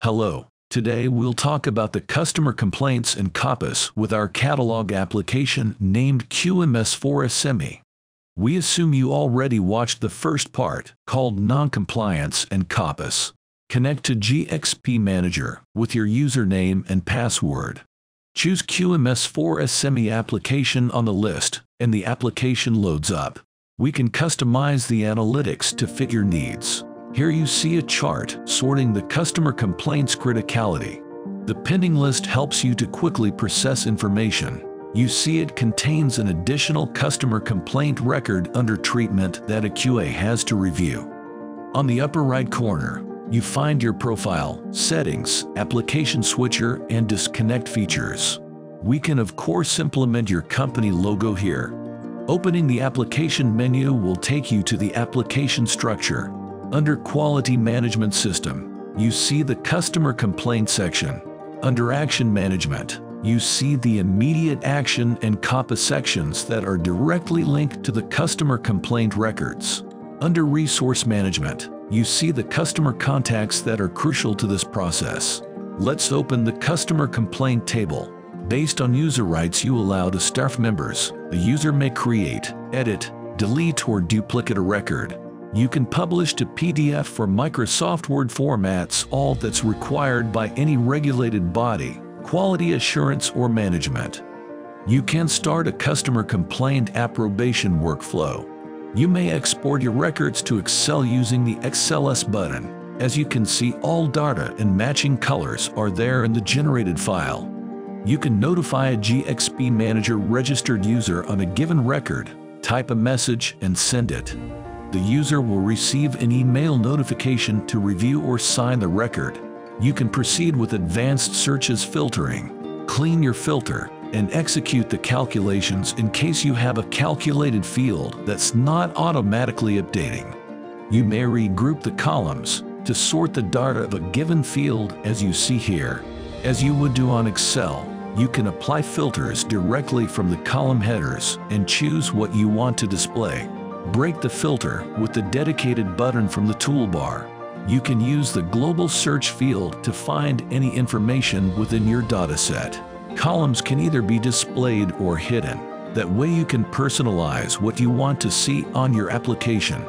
Hello. Today we'll talk about the customer complaints and CAPAs with our catalog application named QMS-4-SME. We assume you already watched the first part, called Non-Compliance and CAPAs. Connect to GXP Manager with your username and password. Choose QMS-4-SME application on the list, and the application loads up. We can customize the analytics to fit your needs. Here you see a chart sorting the customer complaints criticality. The pending list helps you to quickly process information. You see it contains an additional customer complaint record under treatment that a QA has to review. On the upper right corner, you find your profile, settings, application switcher, and disconnect features. We can of course implement your company logo here. Opening the application menu will take you to the application structure. Under Quality Management System, you see the Customer Complaint section. Under Action Management, you see the Immediate Action and CAPA sections that are directly linked to the customer complaint records. Under Resource Management, you see the customer contacts that are crucial to this process. Let's open the Customer Complaint table. Based on user rights you allow to staff members, the user may create, edit, delete, or duplicate a record. You can publish to PDF for Microsoft Word formats, all that's required by any regulated body, quality assurance or management. You can start a customer complaint approbation workflow. You may export your records to Excel using the XLS button. As you can see, all data and matching colors are there in the generated file. You can notify a GXP Manager registered user on a given record, type a message and send it. The user will receive an email notification to review or sign the record. You can proceed with advanced searches filtering, clean your filter, and execute the calculations in case you have a calculated field that's not automatically updating. You may regroup the columns to sort the data of a given field as you see here. As you would do on Excel, you can apply filters directly from the column headers and choose what you want to display. Break the filter with the dedicated button from the toolbar. You can use the global search field to find any information within your dataset. Columns can either be displayed or hidden. That way you can personalize what you want to see on your application.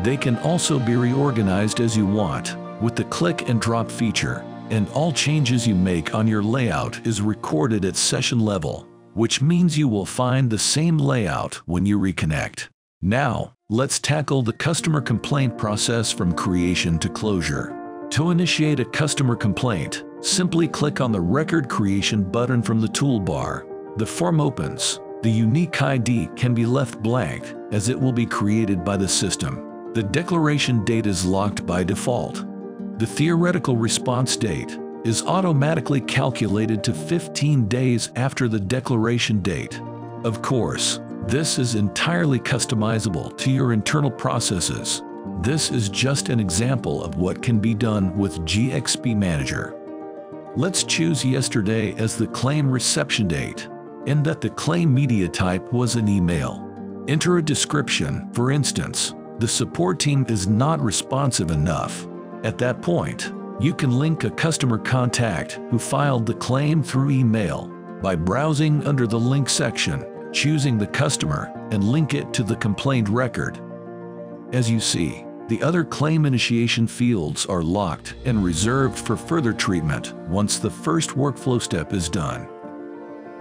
They can also be reorganized as you want with the click and drop feature, and all changes you make on your layout is recorded at session level, which means you will find the same layout when you reconnect. Now, let's tackle the customer complaint process from creation to closure. To initiate a customer complaint, simply click on the Record Creation button from the toolbar. The form opens. The unique ID can be left blank, as it will be created by the system. The declaration date is locked by default. The theoretical response date is automatically calculated to 15 days after the declaration date. Of course, this is entirely customizable to your internal processes. This is just an example of what can be done with GXP Manager. Let's choose yesterday as the claim reception date, and that the claim media type was an email. Enter a description. For instance, the support team is not responsive enough. At that point, you can link a customer contact who filed the claim through email by browsing under the link section, choosing the customer, and link it to the complaint record. As you see, the other claim initiation fields are locked and reserved for further treatment once the first workflow step is done.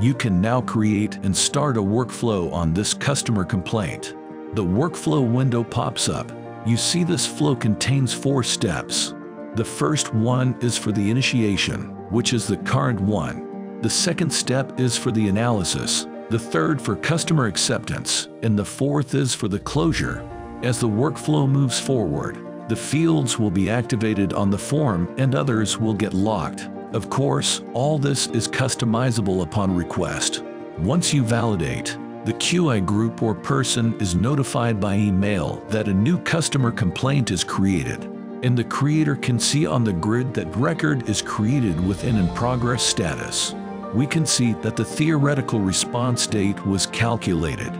You can now create and start a workflow on this customer complaint. The workflow window pops up. You see this flow contains 4 steps. The first one is for the initiation, which is the current one. The second step is for the analysis. The third for customer acceptance, and the fourth is for the closure. As the workflow moves forward, the fields will be activated on the form and others will get locked. Of course, all this is customizable upon request. Once you validate, the QA group or person is notified by email that a new customer complaint is created, and the creator can see on the grid that record is created within in progress status. We can see that the theoretical response date was calculated.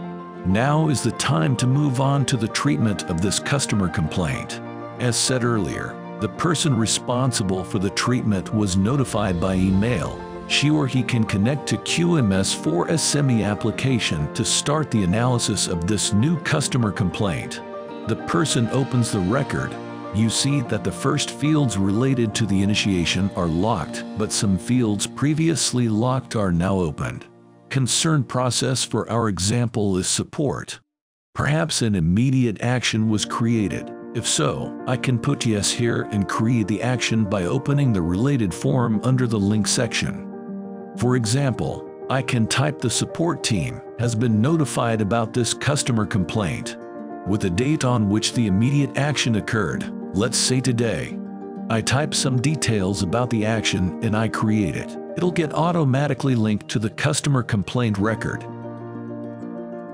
Now is the time to move on to the treatment of this customer complaint. As said earlier, The person responsible for the treatment was notified by email. She or he can connect to QMS-4-SME application to start the analysis of this new customer complaint. The person opens the record. You see that the first fields related to the initiation are locked, but some fields previously locked are now opened. Concern process for our example is support. Perhaps an immediate action was created. If so, I can put yes here and create the action by opening the related form under the link section. For example, I can type the support team has been notified about this customer complaint with a date on which the immediate action occurred. Let's say today. I type some details about the action and I create it. It'll get automatically linked to the customer complaint record.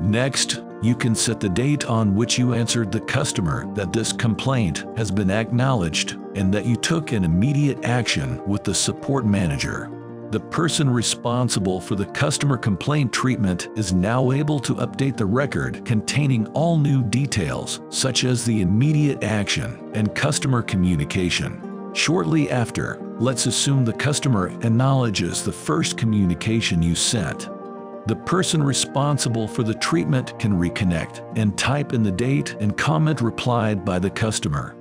Next, you can set the date on which you answered the customer that this complaint has been acknowledged and that you took an immediate action with the support manager. The person responsible for the customer complaint treatment is now able to update the record containing all new details, such as the immediate action and customer communication. Shortly after, let's assume the customer acknowledges the first communication you sent. The person responsible for the treatment can reconnect and type in the date and comment replied by the customer.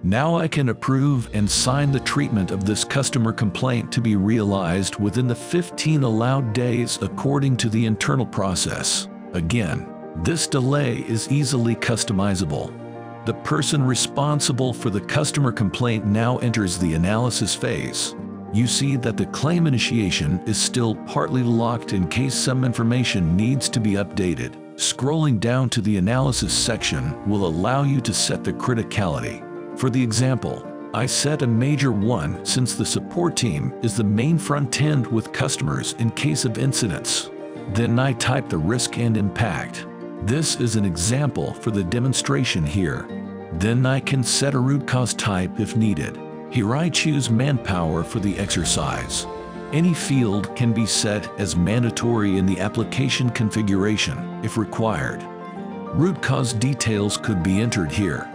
Now I can approve and sign the treatment of this customer complaint to be realized within the 15 allowed days according to the internal process. Again, this delay is easily customizable. The person responsible for the customer complaint now enters the analysis phase. You see that the claim initiation is still partly locked in case some information needs to be updated. Scrolling down to the analysis section will allow you to set the criticality. For the example, I set a major 1 since the support team is the main front end with customers in case of incidents. Then I type the risk and impact. This is an example for the demonstration here. Then I can set a root cause type if needed. Here I choose manpower for the exercise. Any field can be set as mandatory in the application configuration if required. Root cause details could be entered here.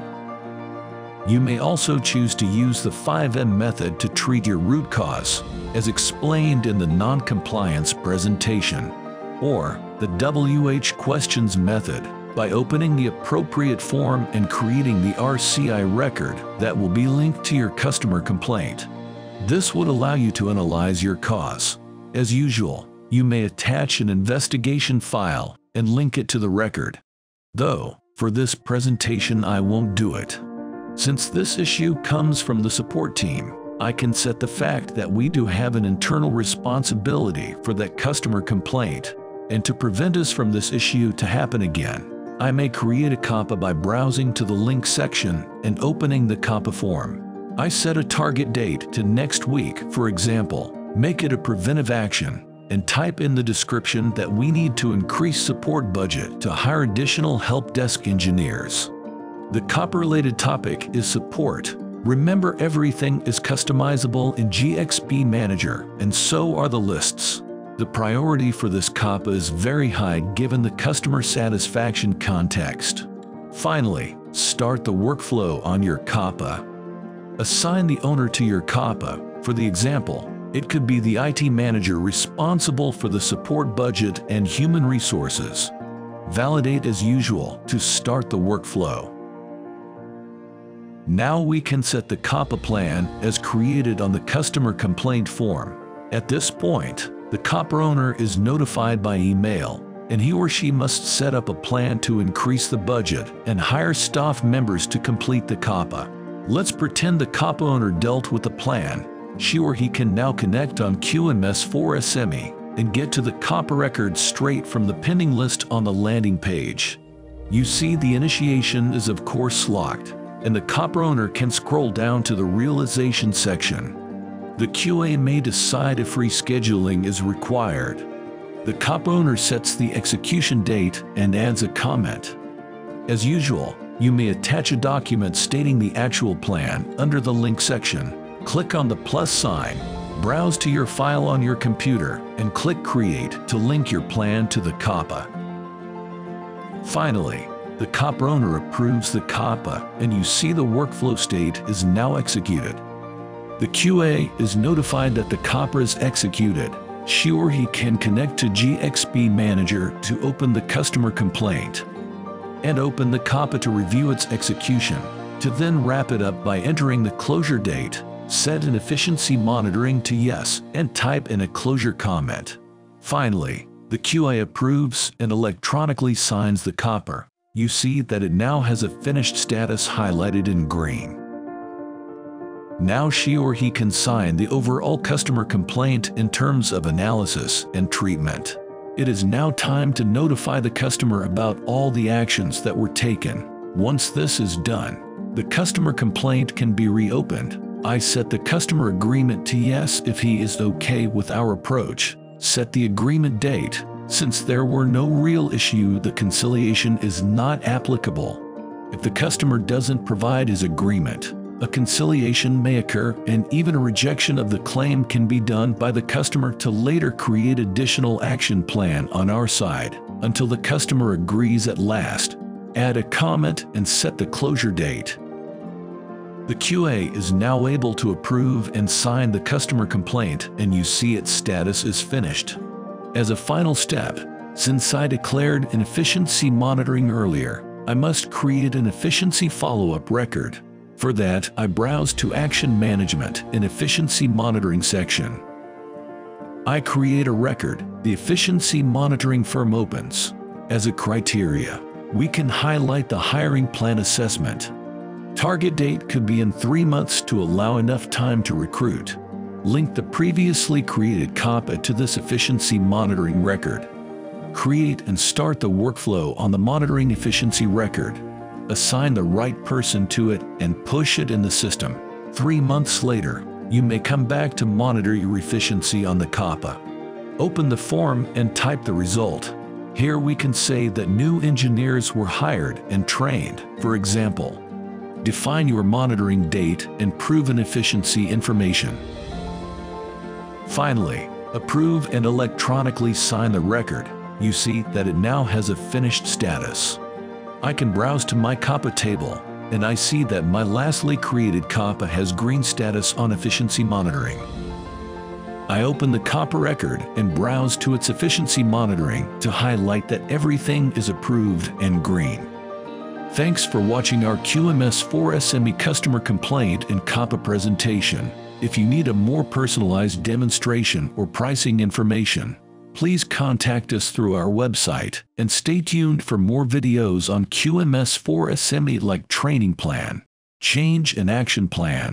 You may also choose to use the 5M method to treat your root cause, as explained in the non-compliance presentation, or the WH questions method by opening the appropriate form and creating the RCI record that will be linked to your customer complaint. This would allow you to analyze your cause. As usual, you may attach an investigation file and link it to the record. Though, for this presentation I won't do it. Since this issue comes from the support team, I can set the fact that we do have an internal responsibility for that customer complaint, and to prevent us from this issue to happen again, I may create a CAPA by browsing to the link section and opening the CAPA form. I set a target date to next week, for example, make it a preventive action, and type in the description that we need to increase support budget to hire additional help desk engineers. The CAPA-related topic is support. Remember, everything is customizable in GXP Manager, and so are the lists. The priority for this CAPA is very high given the customer satisfaction context. Finally, start the workflow on your CAPA. Assign the owner to your CAPA. For the example, it could be the IT manager responsible for the support budget and human resources. Validate as usual to start the workflow. Now we can set the CAPA plan as created on the customer complaint form. At this point, the CAPA owner is notified by email, and he or she must set up a plan to increase the budget and hire staff members to complete the CAPA. Let's pretend the CAPA owner dealt with the plan. She or he can now connect on QMS-4-SME and get to the CAPA record straight from the pending list on the landing page. You see the initiation is of course locked, and the CAPA owner can scroll down to the realization section. The QA may decide if rescheduling is required. The CAPA owner sets the execution date and adds a comment. As usual, you may attach a document stating the actual plan under the link section. Click on the plus sign, browse to your file on your computer, and click Create to link your plan to the CAPA. Finally, The CAPA owner approves the CAPA, and you see the workflow state is now executed. The QA is notified that the CAPA is executed. She or he can connect to GXP Manager to open the customer complaint and open the CAPA to review its execution, to then wrap it up by entering the closure date, set an efficiency monitoring to yes, and type in a closure comment. Finally, the QA approves and electronically signs the CAPA. You see that it now has a finished status highlighted in green. Now she or he can sign the overall customer complaint in terms of analysis and treatment. It is now time to notify the customer about all the actions that were taken. Once this is done, the customer complaint can be reopened. I set the customer agreement to yes if he is okay with our approach. Set the agreement date. Since there were no real issue, the conciliation is not applicable. If the customer doesn't provide his agreement, a conciliation may occur, and even a rejection of the claim can be done by the customer to later create additional action plan on our side until the customer agrees at last. Add a comment and set the closure date. The QA is now able to approve and sign the customer complaint, and you see its status is finished. As a final step, since I declared an efficiency monitoring earlier, I must create an efficiency follow-up record. For that, I browse to Action Management in Efficiency Monitoring section. I create a record. The Efficiency Monitoring Firm opens. As a criteria, we can highlight the hiring plan assessment. Target date could be in 3 months to allow enough time to recruit. Link the previously created CAPA to this efficiency monitoring record. Create and start the workflow on the monitoring efficiency record. Assign the right person to it and push it in the system. 3 months later, you may come back to monitor your efficiency on the CAPA. Open the form and type the result. Here we can say that new engineers were hired and trained. For example, define your monitoring date and proven efficiency information. Finally, approve and electronically sign the record. You see that it now has a finished status. I can browse to my CAPA table, and I see that my lastly created CAPA has green status on efficiency monitoring. I open the CAPA record and browse to its efficiency monitoring to highlight that everything is approved and green. Thanks for watching our QMS-4-SME customer complaint and CAPA presentation. If you need a more personalized demonstration or pricing information, please contact us through our website, and stay tuned for more videos on QMS-4-SME like training plan, change and action plan.